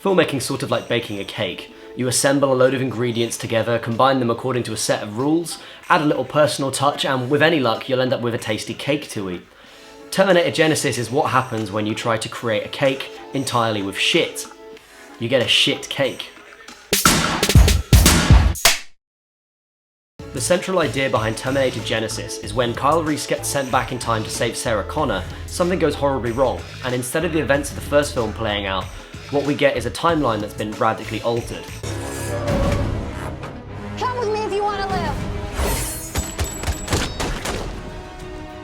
Filmmaking's sort of like baking a cake. You assemble a load of ingredients together, combine them according to a set of rules, add a little personal touch, and with any luck, you'll end up with a tasty cake to eat. Terminator Genisys is what happens when you try to create a cake entirely with shit. You get a shit cake. The central idea behind Terminator Genisys is when Kyle Reese gets sent back in time to save Sarah Connor, something goes horribly wrong, and instead of the events of the first film playing out, what we get is a timeline that's been radically altered. Come with me if you want to live!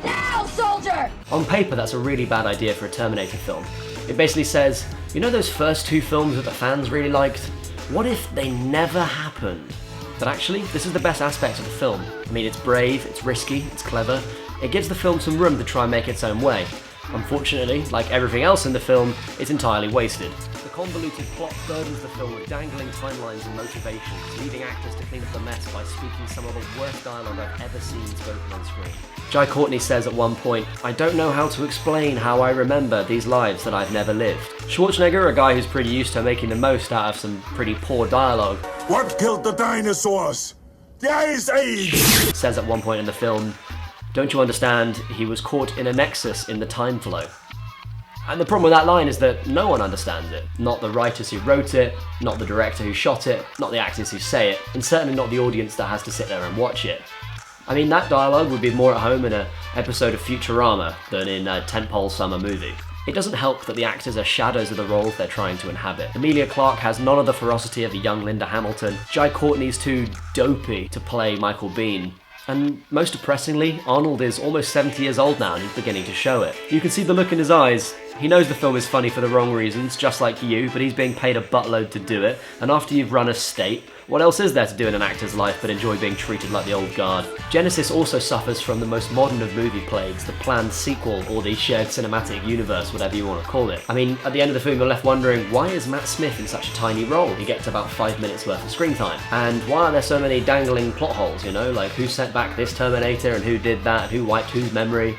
Now, soldier! On paper, that's a really bad idea for a Terminator film. It basically says, you know those first two films that the fans really liked? What if they never happened? But actually, this is the best aspect of the film. I mean, it's brave, it's risky, it's clever. It gives the film some room to try and make its own way. Unfortunately, like everything else in the film, it's entirely wasted. The convoluted plot burdens the film with dangling timelines and motivations, leaving actors to clean up the mess by speaking some of the worst dialogue I've ever seen spoken on screen. Jai Courtney says at one point, "I don't know how to explain how I remember these lives that I've never lived." Schwarzenegger, a guy who's pretty used to making the most out of some pretty poor dialogue, "What killed the dinosaurs? The Ice Age!" says at one point in the film, "Don't you understand, he was caught in a nexus in the time flow." And the problem with that line is that no one understands it. Not the writers who wrote it, not the director who shot it, not the actors who say it, and certainly not the audience that has to sit there and watch it. I mean, that dialogue would be more at home in an episode of Futurama than in a tentpole summer movie. It doesn't help that the actors are shadows of the roles they're trying to inhabit. Emilia Clarke has none of the ferocity of a young Linda Hamilton. Jai Courtney's too dopey to play Michael Biehn. And most depressingly, Arnold is almost 70 years old now and he's beginning to show it. You can see the look in his eyes. He knows the film is funny for the wrong reasons, just like you, but he's being paid a buttload to do it. And after you've run a state, what else is there to do in an actor's life but enjoy being treated like the old guard? Genisys also suffers from the most modern of movie plagues, the planned sequel, or the shared cinematic universe, whatever you want to call it. I mean, at the end of the film you're left wondering, why is Matt Smith in such a tiny role? He gets about 5 minutes worth of screen time. And why are there so many dangling plot holes, you know? Like, who sent back this Terminator and who did that, who wiped whose memory?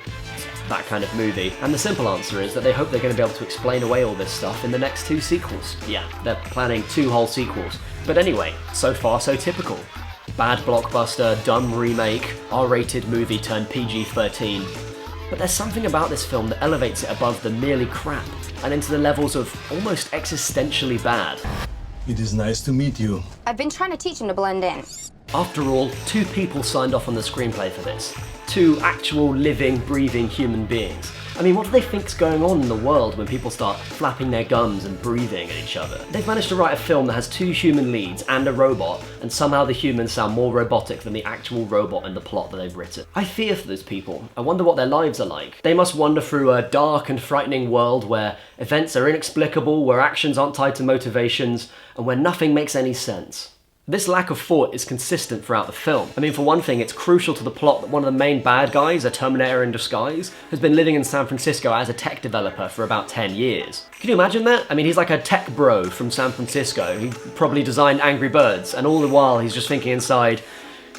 That kind of movie. And the simple answer is that they hope they're going to be able to explain away all this stuff in the next 2 sequels. Yeah, they're planning 2 whole sequels. But anyway, so far so typical. Bad blockbuster, dumb remake, R-rated movie turned PG-13. But there's something about this film that elevates it above the merely crap and into the levels of almost existentially bad. It is nice to meet you. I've been trying to teach him to blend in. After all, 2 people signed off on the screenplay for this. 2 actual, living, breathing human beings. I mean, what do they think's going on in the world when people start flapping their gums and breathing at each other? They've managed to write a film that has 2 human leads and a robot, and somehow the humans sound more robotic than the actual robot and the plot that they've written. I fear for those people. I wonder what their lives are like. They must wander through a dark and frightening world where events are inexplicable, where actions aren't tied to motivations, and where nothing makes any sense. This lack of thought is consistent throughout the film. I mean, for one thing, it's crucial to the plot that one of the main bad guys, a Terminator in disguise, has been living in San Francisco as a tech developer for about 10 years. Can you imagine that? I mean, he's like a tech bro from San Francisco. He probably designed Angry Birds, and all the while he's just thinking inside,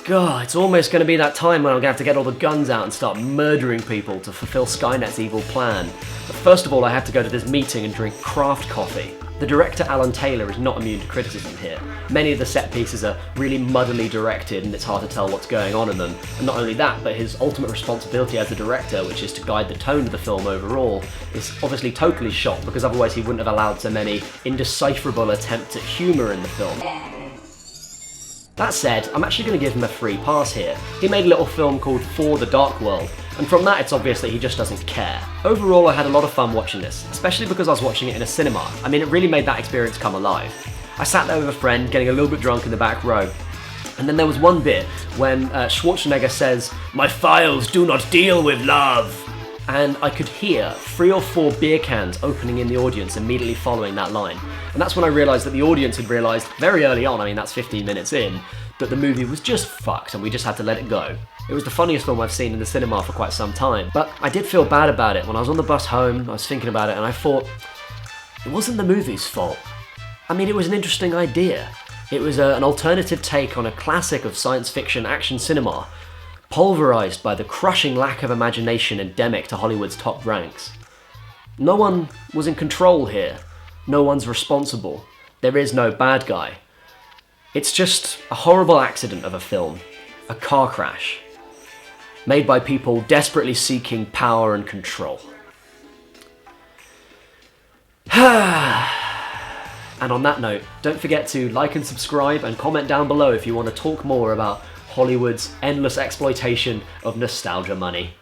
God, it's almost going to be that time when I'm going to have to get all the guns out and start murdering people to fulfill Skynet's evil plan. But first of all, I have to go to this meeting and drink craft coffee. The director Alan Taylor is not immune to criticism here. Many of the set pieces are really muddily directed and it's hard to tell what's going on in them. And not only that, but his ultimate responsibility as a director, which is to guide the tone of the film overall, is obviously totally shot because otherwise he wouldn't have allowed so many indecipherable attempts at humour in the film. That said, I'm actually going to give him a free pass here. He made a little film called For the Dark World, and from that it's obvious that he just doesn't care. Overall, I had a lot of fun watching this, especially because I was watching it in a cinema. I mean, it really made that experience come alive. I sat there with a friend, getting a little bit drunk in the back row, and then there was one bit when Schwarzenegger says, "My files do not deal with love." And I could hear 3 or 4 beer cans opening in the audience immediately following that line. And that's when I realised that the audience had realised very early on, I mean that's 15 minutes in, that the movie was just fucked and we just had to let it go. It was the funniest film I've seen in the cinema for quite some time. But I did feel bad about it. When I was on the bus home, I was thinking about it and I thought, it wasn't the movie's fault. I mean, it was an interesting idea. It was an alternative take on a classic of science fiction action cinema, pulverised by the crushing lack of imagination endemic to Hollywood's top ranks. No one was in control here. No one's responsible. There is no bad guy. It's just a horrible accident of a film, a car crash, made by people desperately seeking power and control. And on that note, don't forget to like and subscribe and comment down below if you want to talk more about Hollywood's endless exploitation of nostalgia money.